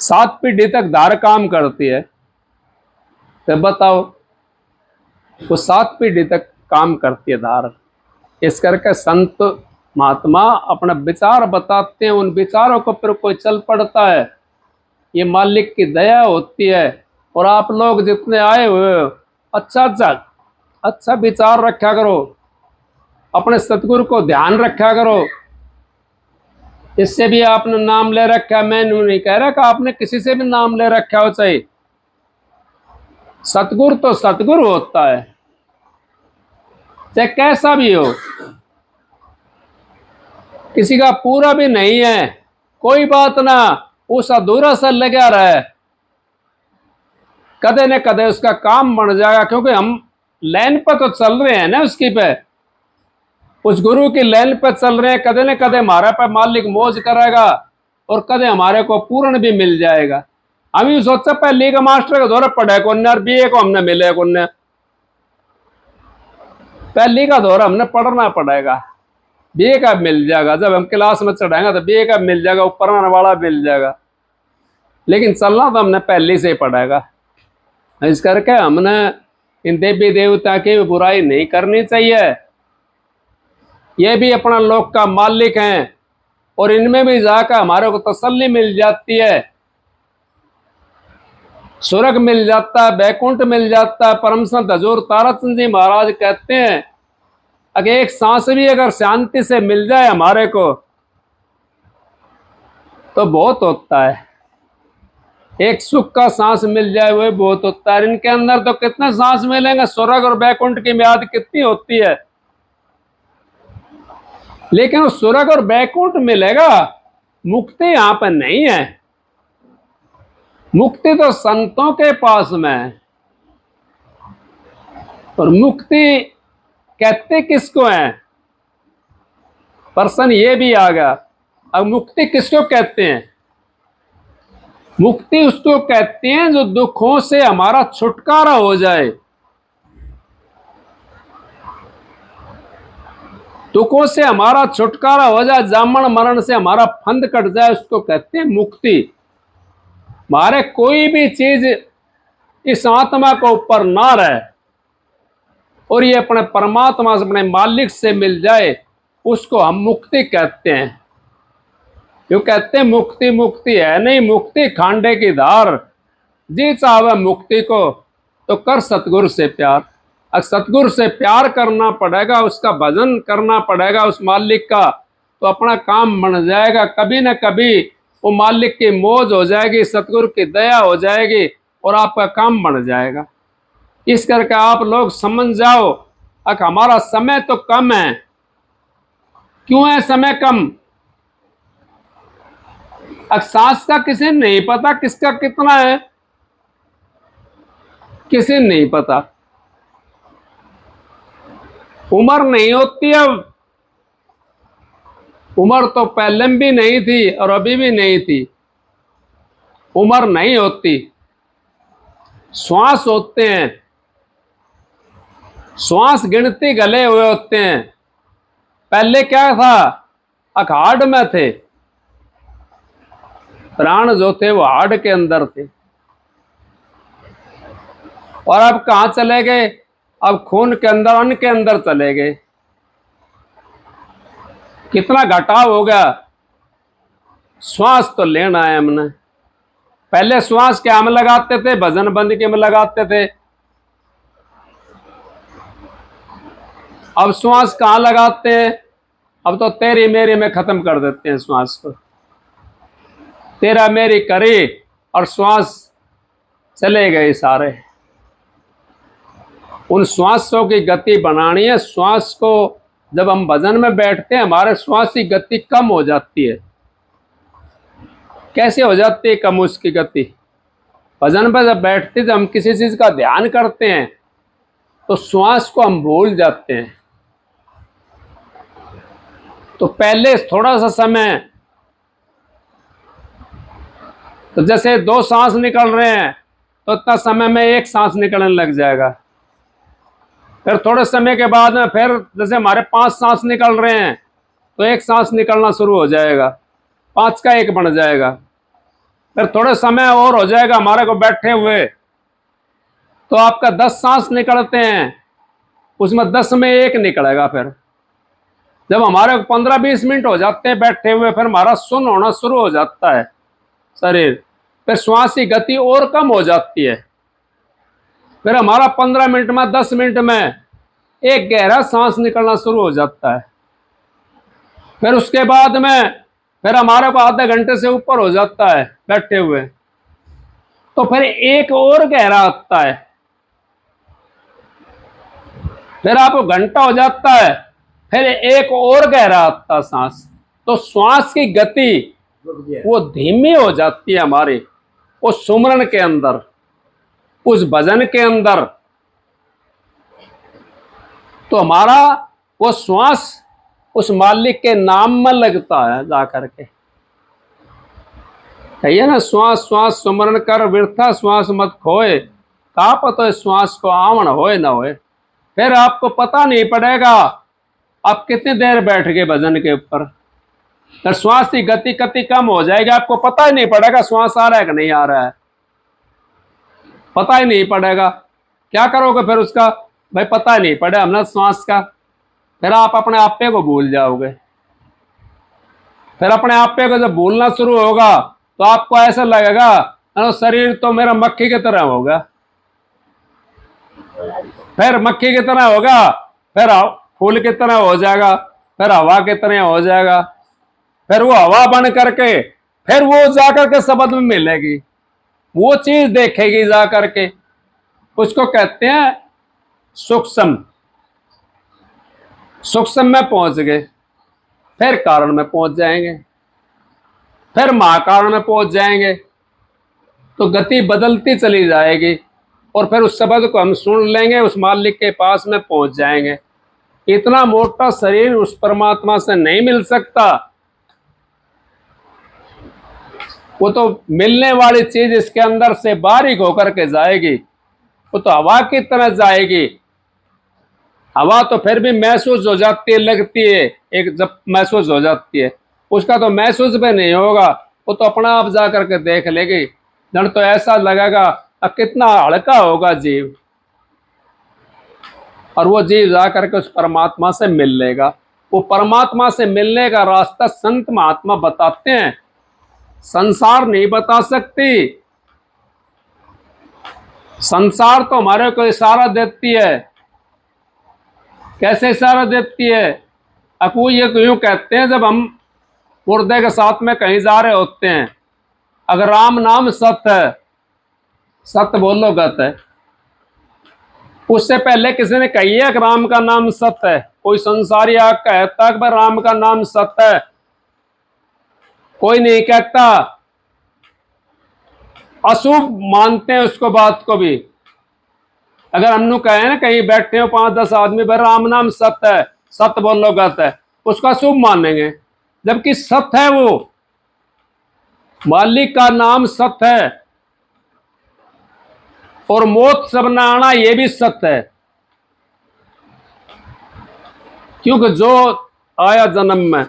7 पीढ़ी तक धार काम करती है, तो बताओ वो 7 पीढ़ी तक काम करती है धार। इस करके संत महात्मा अपना विचार बताते हैं, उन विचारों को फिर कोई चल पड़ता है। ये मालिक की दया होती है। और आप लोग जितने आए हुए हो, अच्छा विचार रखा करो, अपने सतगुरु को ध्यान रखा करो। इससे भी आपने नाम ले रखा, मैं नहीं कह रहा कि आपने किसी से भी नाम ले रखा हो, चाहिए सतगुरु तो सतगुरु होता है, चाहे कैसा भी हो। किसी का पूरा भी नहीं है, कोई बात ना, उस अधूरा सा लगा रहे, कदे न कदे उसका काम बन जाएगा। क्योंकि हम लाइन पर तो चल रहे हैं ना, उसकी पे, उस गुरु की लाइन पर चल रहे हैं। कदे न कदे हमारे पे मालिक मौज करेगा और कदे हमारे को पूर्ण भी मिल जाएगा। हम ये सोचा पहले का मास्टर का दौरा पढ़े कौन, और बीए को हमने मिले कौन, पहली का दौरा हमने पढ़ना पड़ेगा। बीए का मिल जाएगा, जब हम क्लास में चढ़ाएंगे तो बीए का मिल जाएगा, ऊपर वाला मिल जाएगा, लेकिन चलना तो हमने पहले से ही पड़ेगा। इस करके हमने इन देवी देवता की बुराई नहीं करनी चाहिए। ये भी अपना लोक का मालिक हैं, और इनमें भी जाकर हमारे को तसल्ली मिल जाती है, स्वर्ग मिल जाता है, बैकुंठ मिल जाता है। परम संत हजूर ताराचंद जी महाराज कहते हैं, अगर एक सांस भी अगर शांति से मिल जाए हमारे को तो बहुत होता है। एक सुख का सांस मिल जाए वो बहुत होता है। इनके अंदर तो कितने सांस मिलेंगे, स्वर्ग और बैकुंठ की म्याद कितनी होती है, लेकिन स्वर्ग और बैकुंठ मिलेगा, मुक्ति यहां पर नहीं है। मुक्ति तो संतों के पास में है। और मुक्ति कहते किसको है? प्रश्न ये भी आ गया, अब मुक्ति किसको कहते हैं? मुक्ति उसको कहते हैं जो दुखों से हमारा छुटकारा हो जाए, दुखों से हमारा छुटकारा हो जाए, जामन मरण से हमारा फंद कट जाए, उसको कहते हैं मुक्ति। हमारे कोई भी चीज इस आत्मा को ऊपर ना रहे और ये अपने परमात्मा से, अपने मालिक से मिल जाए, उसको हम मुक्ति कहते हैं। जो कहते हैं मुक्ति मुक्ति है नहीं, मुक्ति खांडे की धार। जी चाहे मुक्ति को तो कर सतगुरु से प्यार। अब सतगुरु से प्यार करना पड़ेगा, उसका भजन करना पड़ेगा उस मालिक का, तो अपना काम बन जाएगा। कभी न कभी वो मालिक की मौज हो जाएगी, सतगुरु की दया हो जाएगी और आपका काम बन जाएगा। इस करके आप लोग समझ जाओ, अब हमारा समय तो कम है। क्यों है समय कम? अब सांस का किसी नहीं पता किसका कितना है, किसी नहीं पता। उम्र नहीं होती अब, उम्र तो पहले भी नहीं थी और अभी भी नहीं थी। उम्र नहीं होती, श्वास होते हैं। श्वास गिनती गले हुए होते हैं। पहले क्या था, हार्ड में थे, प्राण जो थे वो हार्ड के अंदर थे। और अब कहां चले गए? अब खून के अंदर, अन्न के अंदर चले गए। कितना घटाव हो गया। श्वास तो लेना है हमने। पहले श्वास क्या हम लगाते थे? भजन बंद के में लगाते थे। अब श्वास कहां लगाते हैं? अब तो तेरी मेरी में खत्म कर देते हैं श्वास को। तेरा मेरी करी और श्वास चले गए सारे। उन श्वासों की गति बनानी है। श्वास को जब हम भजन में बैठते हैं, हमारे श्वास की गति कम हो जाती है। कैसे हो जाती है कम उसकी गति? भजन पर जब बैठते, जब हम किसी चीज का ध्यान करते हैं तो श्वास को हम भूल जाते हैं। तो पहले थोड़ा सा समय, तो जैसे 2 सांस निकल रहे हैं तो इतना समय में 1 सांस निकलने लग जाएगा। फिर थोड़े समय के बाद में फिर जैसे हमारे 5 सांस निकल रहे हैं तो 1 सांस निकलना शुरू हो जाएगा, 5 का 1 बन जाएगा। फिर थोड़े समय और हो जाएगा हमारे को बैठे हुए, तो आपका 10 सांस निकलते हैं, उसमें 10 में 1 निकलेगा। फिर जब हमारे 15-20 मिनट हो जाते हैं बैठे हुए, फिर हमारा सुन्न होना शुरू हो जाता है शरीर। फिर श्वास की गति और कम हो जाती है। फिर हमारा 15 मिनट में, 10 मिनट में एक गहरा सांस निकलना शुरू हो जाता है। फिर उसके बाद में फिर हमारे को आधे घंटे से ऊपर हो जाता है बैठे हुए, तो फिर एक और गहरा आता है। फिर आपको घंटा हो जाता है, फिर एक और गहरा आता है सांस। तो श्वास की गति वो धीमी हो जाती है हमारी उस सुमरन के अंदर, उस भजन के अंदर। तो हमारा वो श्वास उस मालिक के नाम में लगता है जाकर के। कहिए ना, श्वास श्वास सुमरन कर, वृथा श्वास मत खोए, का पता श्वास को आवन होए ना होए। फिर आपको पता नहीं पड़ेगा आप कितनी देर बैठ गए भजन के ऊपर। तो श्वास की गति कति कम हो जाएगी, आपको पता ही नहीं पड़ेगा श्वास आ रहा है कि नहीं आ रहा है, पता ही नहीं पड़ेगा। क्या करोगे फिर उसका? भाई पता ही नहीं पड़े हमने श्वास का। फिर आप अपने आपे को भूल जाओगे। फिर अपने आपे को जब भूलना शुरू होगा तो आपको ऐसा लगेगा शरीर तो मेरा मक्खी की तरह होगा। फिर मक्खी की तरह होगा, फिर फूल की तरह हो जाएगा, फिर हवा की तरह हो जाएगा। फिर वो हवा बन करके फिर वो जाकर के शब्द में मिलेगी, वो चीज देखेगी जाकर के। उसको कहते हैं सूक्ष्म। सूक्ष्म में पहुंच गए, फिर कारण में पहुंच जाएंगे, फिर महाकारण में पहुंच जाएंगे। तो गति बदलती चली जाएगी और फिर उस शब्द को हम सुन लेंगे, उस मालिक के पास में पहुंच जाएंगे। इतना मोटा शरीर उस परमात्मा से नहीं मिल सकता। वो तो मिलने वाली चीज इसके अंदर से बारीक होकर के जाएगी, वो तो हवा की तरह जाएगी। हवा तो फिर भी महसूस हो जाती है, लगती है, एक जब महसूस हो जाती है, उसका तो महसूस भी नहीं होगा, वो तो अपना आप जा करके देख लेगी। जन तो ऐसा लगेगा कितना हल्का होगा जीव, और वो जीव जा करके उस परमात्मा से मिल लेगा। वो परमात्मा से मिलने का रास्ता संत महात्मा बताते हैं संसार नहीं बता सकती। संसार तो हमारे को इशारा देती है। कैसे इशारा देती है? अकू ये यूं कहते हैं, जब हम मुर्दे के साथ में कहीं जा रहे होते हैं, अगर राम नाम सत्य है, सत्य बोलो गत है। उससे पहले किसी ने कही है कि राम का नाम सत्य है? कोई संसारी आग कहता है कि भाई राम का नाम सत्य है? कोई नहीं कहता। अशुभ मानते हैं उसको, बात को भी। अगर हम कहें ना, कहीं बैठे हो 5-10 आदमी, भाई राम नाम सत्य है, सत्य बोलो गत है, उसका अशुभ मानेंगे, जबकि सत्य है वो। मालिक का नाम सत्य है, और मौत सब न आना ये भी सत्य है। क्योंकि जो आया जन्म में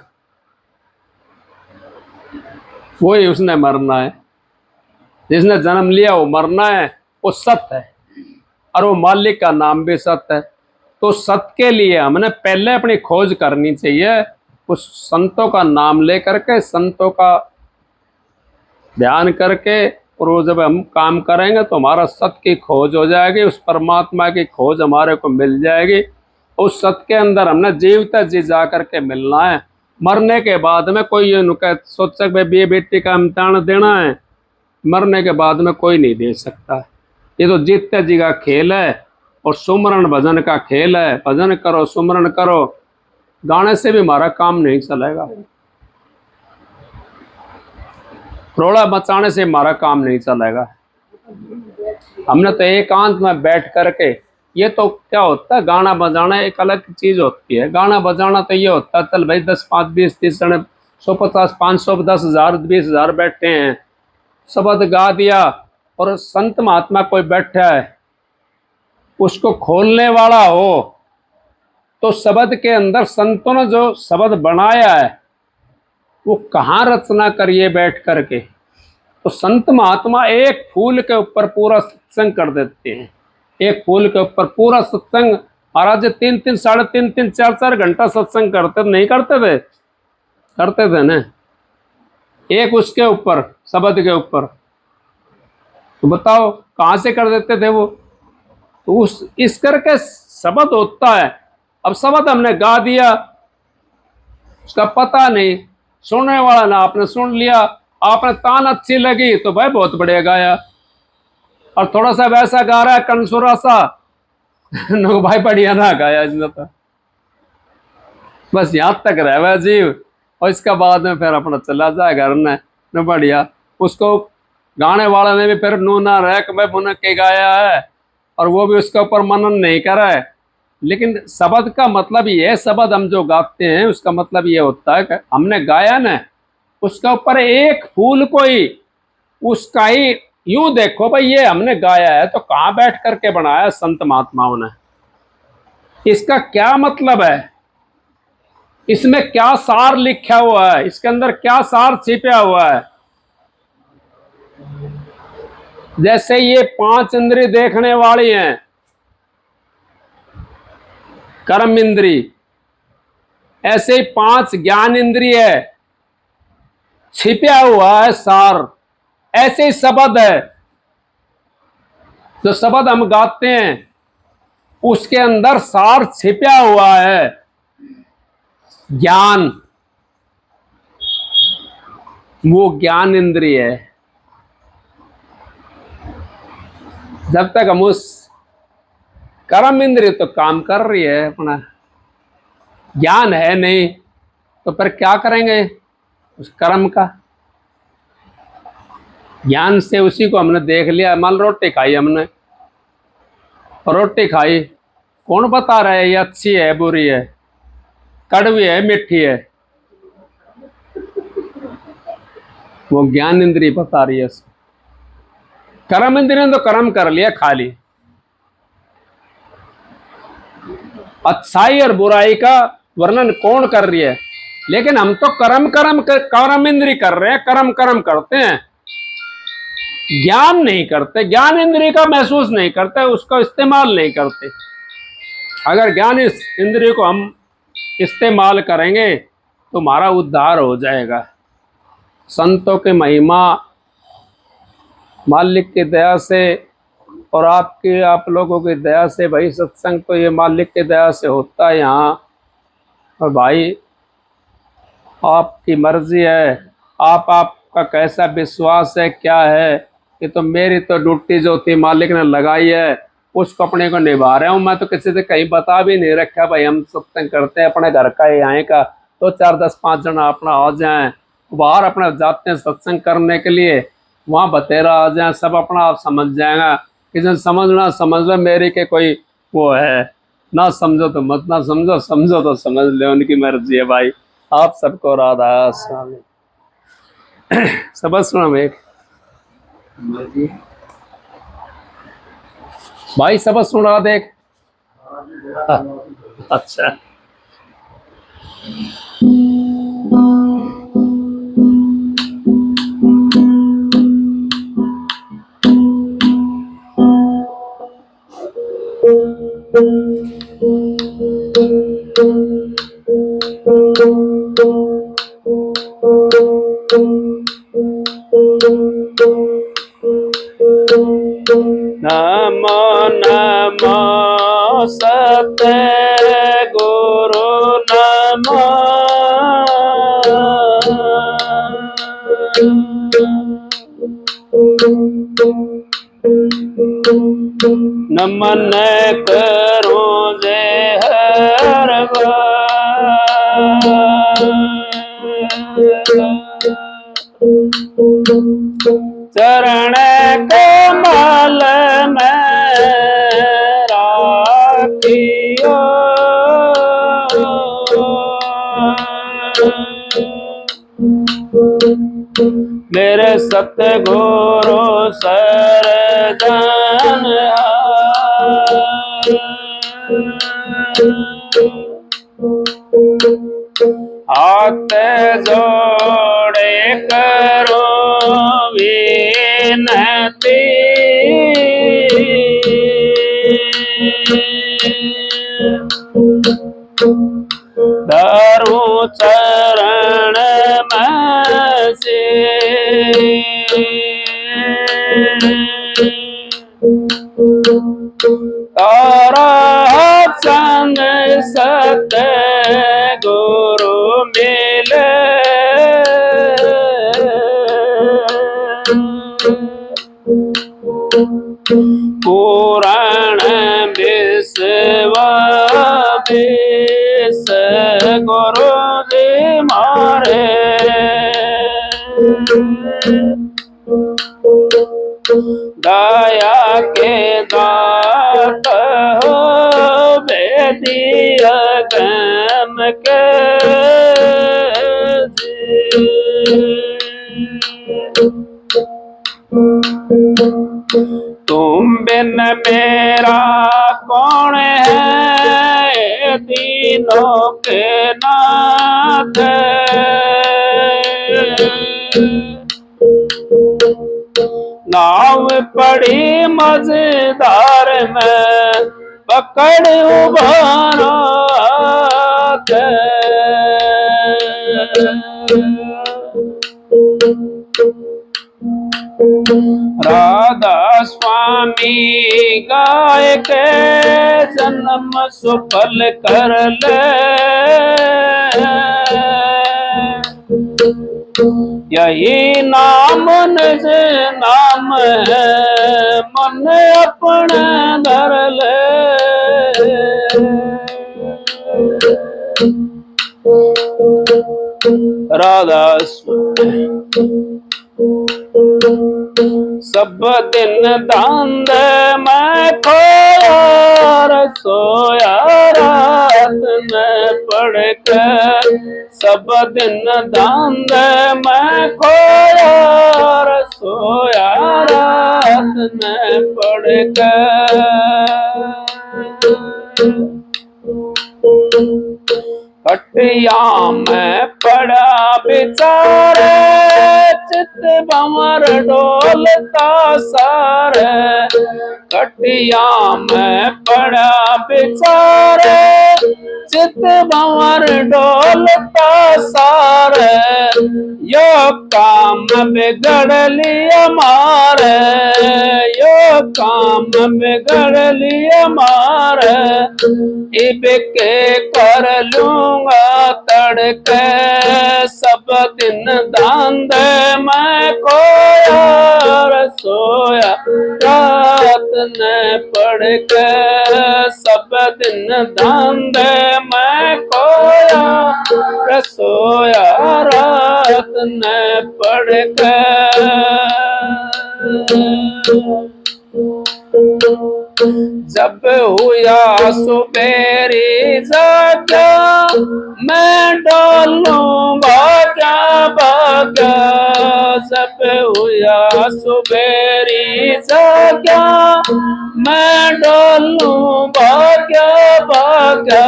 वही उसने मरना है। जिसने जन्म लिया वो मरना है, वो सत्य है। और वो मालिक का नाम भी सत्य है। तो सत्य के लिए हमने पहले अपनी खोज करनी चाहिए, उस संतों का नाम लेकर के, संतों का ध्यान करके। और वो जब हम काम करेंगे तो हमारा सत्य की खोज हो जाएगी, उस परमात्मा की खोज हमारे को मिल जाएगी। उस सत्य के अंदर हमने जीवता जी जा करके मिलना है। मरने के बाद में कोई ये नुकत सोचा भाई बी बेटी का इम्तिहान देना है, मरने के बाद में कोई नहीं दे सकता। ये तो जीते जी का खेल है, और सुमरन भजन का खेल है। भजन करो, सुमरन करो, गाने से भी हमारा काम नहीं चलेगा, रोड़ा मचाने से हमारा काम नहीं चलेगा। हमने तो एकांत में बैठ करके, ये तो क्या होता है, गाना बजाना एक अलग चीज होती है। गाना बजाना तो ये होता है, चल भाई 10, 5, 20, 30 जने, 150, 500, 10,000, 20,000 बैठे हैं, शब्द गा दिया, और संत महात्मा कोई बैठा है, उसको खोलने वाला हो, तो शब्द के अंदर संतों ने जो शब्द बनाया है वो कहाँ रचना करिए बैठ करके। तो संत महात्मा एक फूल के ऊपर पूरा सत्संग कर देते हैं। एक फूल के ऊपर पूरा सत्संग। महाराज 3-3, 3.5, 4-4 घंटा सत्संग करते नहीं करते थे? करते थे ना। एक उसके ऊपर, शब्द के ऊपर। तो बताओ कहाँ से कर देते थे वो? तो उस इस करके शब्द होता है। अब शब्द हमने गा दिया, उसका पता नहीं, सुनने वाला ना आपने सुन लिया, आपने तान अच्छी लगी तो भाई बहुत बढ़िया गाया, और थोड़ा सा वैसा गा रहा है कनसुरा सा नो भाई बढ़िया ना गाया इसने तो, बस यहाँ तक रह वह जीव, और इसका बाद में फिर अपना चला जाए घर में न बढ़िया। उसको गाने वाले ने भी फिर नू ना रैक में बुन के गाया है, और वो भी उसके ऊपर मनन नहीं करा है। लेकिन शब्द का मतलब ये है, शब्द हम जो गाते हैं उसका मतलब ये होता है कि हमने गाया ना, उसका ऊपर एक फूल कोई उसका ही यूं देखो भाई ये हमने गाया है तो कहाँ बैठ करके बनाया संत महात्माओं ने, इसका क्या मतलब है, इसमें क्या सार लिखा हुआ है, इसके अंदर क्या सार छिपा हुआ है। जैसे ये 5 इंद्री देखने वाली हैं, कर्म इंद्री, ऐसे ही 5 ज्ञान इंद्रिय है, छिपा हुआ है सार। ऐसे ही शब्द है, जो शब्द हम गाते हैं उसके अंदर सार छिपा हुआ है, ज्ञान, वो ज्ञान इंद्रिय है। जब तक हम उस कर्म इंद्रिय तो काम कर रही है अपना, ज्ञान है नहीं, तो फिर क्या करेंगे उस कर्म का? ज्ञान से उसी को हमने देख लिया। मान रोटी खाई हमने, रोटी खाई, कौन बता रहा है ये अच्छी है बुरी है, कड़वी है मीठी है? वो ज्ञान इंद्रिय बता रही है। कर्म इंद्रिय ने तो कर्म कर लिया, खा ली। अच्छाई और बुराई का वर्णन कौन कर रही है? लेकिन हम तो कर्म इंद्रिय कर रहे हैं, कर्म करते हैं, ज्ञान नहीं करते, ज्ञान इंद्रिय का महसूस नहीं करते, उसका इस्तेमाल नहीं करते। अगर ज्ञान इस इंद्रिय को हम इस्तेमाल करेंगे तो हमारा उद्धार हो जाएगा। संतों की महिमा मालिक की दया से और आपकी आप लोगों की दया से भाई, सत्संग तो ये मालिक की दया से होता है यहाँ। और भाई आपकी मर्जी है, आपका कैसा विश्वास है क्या है। कि तो मेरी तो ड्यूटी जो थी मालिक ने लगाई है उसको अपने को निभा रहा हूँ। मैं तो किसी से कहीं बता भी नहीं रखा भाई हम सत्संग करते हैं अपने घर का यहाँ का, तो 4 10 5 जना अपना आ जाएं, बाहर अपना जाते हैं सत्संग करने के लिए, वहाँ बतेरा आ जाए, सब अपना आप समझ जाएगा। किसी समझना समझ लो, मेरी के कोई वो है, ना समझो तो मत, ना समझो समझो तो समझ ले, उनकी मर्जी है भाई। आप सबको राधा स्वामी। सब सुनो एक भाई, सब सुना देख। अच्छा नमो नमो सते गुरु नमो नमन करो जय हर चरण कमल में राखियो मेरे सतगुरु सरजन हाथ जोड़े करो विनती धरू चरण में से तारा संग सत गुरु मिले पुराण विश्व विष गुरु जी मारे दया के दात हो बेदिया गम के तुम बिन मेरा कौन है तीनों के नाथ नाव पड़ी मजेदार में पकड़ उबारा राधा स्वामी गाय के जन्म सफल कर ले यही नाम निज नाम है मन अपने धर ले राधा सब दिन दांद में खोया सोया रात में पढ़ कर सब दिन दांद में खोया सोया रात में पढ़ कर खटिया में पड़ा बेचारे चित भंवर डोलता सारे खटिया में पड़ा बेचारे चित भंवर डोलता सारे यो काम बिगड़ लिया मारे, यो काम बिगड़ लिया मारे, इबके कर लूंगा तड़के सब दिन धांधे मैं खोया सोया रात ने पढ़ के सब दिन धांधे मैं खोया सोया रात ने पढ़ के। जब हुआ सुबेरी जागा मैं डोलूं भाग्या भाग्या, जब हुआ सुबेरी जागा मैं डोलूं भाग्या भाग्या,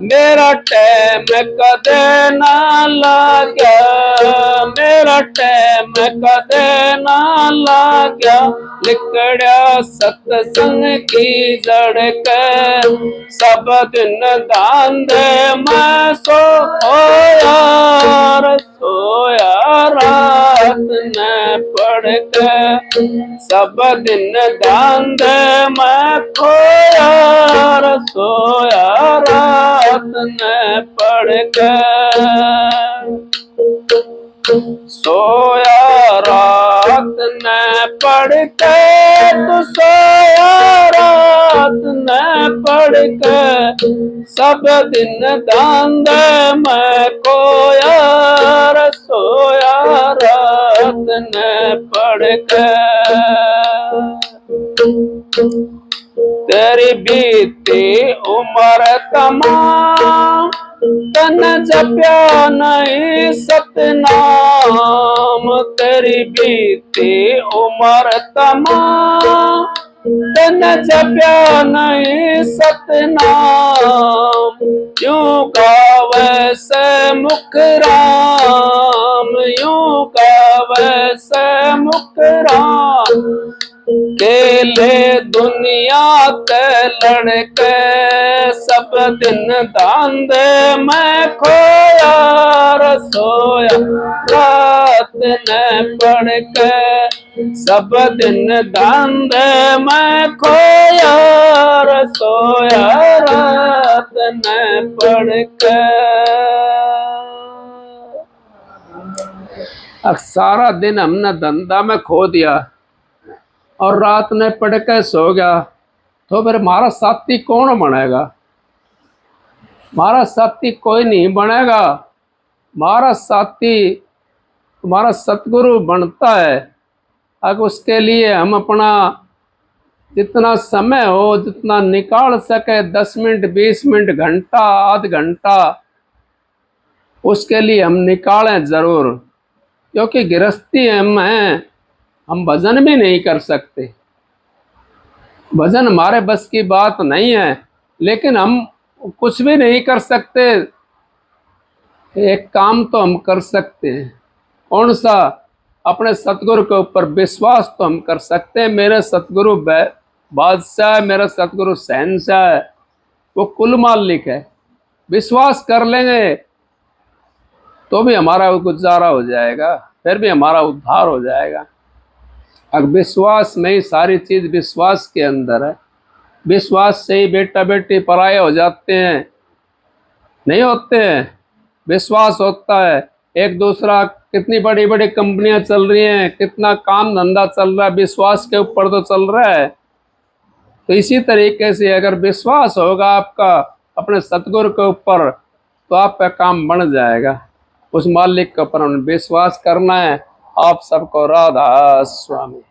मेरा टाइम कदे ना लाग्या, मेरा टाइम कदे ना लाग्या, लिकड़ा सत्संग की जड़ के सब दिन धांधे मैं सोया रात ने पढ़ के सब दिन धांधे मैं खोया सोया रात ने पढ़ के, सोया रात ने पढ़ के तो सोया रात ने पढ़ के सब दिन धांधे मैं खोया सोया रात ने पढ़ के। तेरी बीती उम्र तमाम तन जप्या नहीं सतनाम, तेरी बीती उम्र तमाम तन जप्या नहीं सतनाम, यूं गावे से मुख राम, यूं गावे से मुख राम, केले दुनिया के लड़के सब दिन धांधे मैं खोया सोया रात ने पढ़ के सब दिन धांधे मैं खोया सोया रात ने पढ़ के। सारा दिन हमने धंधा में खो दिया और रात ने पढ़ के सो गया, तो फिर हमारा साथी कौन बनेगा? हमारा साथी कोई नहीं बनेगा। हमारा साथी तुम्हारा सतगुरु बनता है अगर उसके लिए हम अपना जितना समय हो जितना निकाल सके 10 मिनट 20 मिनट घंटा आध घंटा उसके लिए हम निकालें ज़रूर, क्योंकि गृहस्थी हम भजन भी नहीं कर सकते, भजन हमारे बस की बात नहीं है, लेकिन हम कुछ भी नहीं कर सकते। एक काम तो हम कर सकते हैं, कौन सा? अपने सतगुरु के ऊपर विश्वास तो हम कर सकते हैं। मेरे सतगुरु बादशाह है, मेरा सतगुरु शहंशाह है, वो कुल मालिक है। विश्वास कर लेंगे तो भी हमारा गुजारा हो जाएगा, फिर भी हमारा उद्धार हो जाएगा। अगर विश्वास में ही सारी चीज़ विश्वास के अंदर है, विश्वास से ही बेटा बेटी पराये हो जाते हैं, नहीं होते हैं। विश्वास होता है। एक दूसरा कितनी बड़ी बड़ी कंपनियां चल रही हैं, कितना काम धंधा चल रहा है, विश्वास के ऊपर तो चल रहा है। तो इसी तरीके से अगर विश्वास होगा आपका अपने सतगुरु के ऊपर तो आपका काम बन जाएगा। उस मालिक के ऊपर विश्वास करना है। आप सबको राधा स्वामी।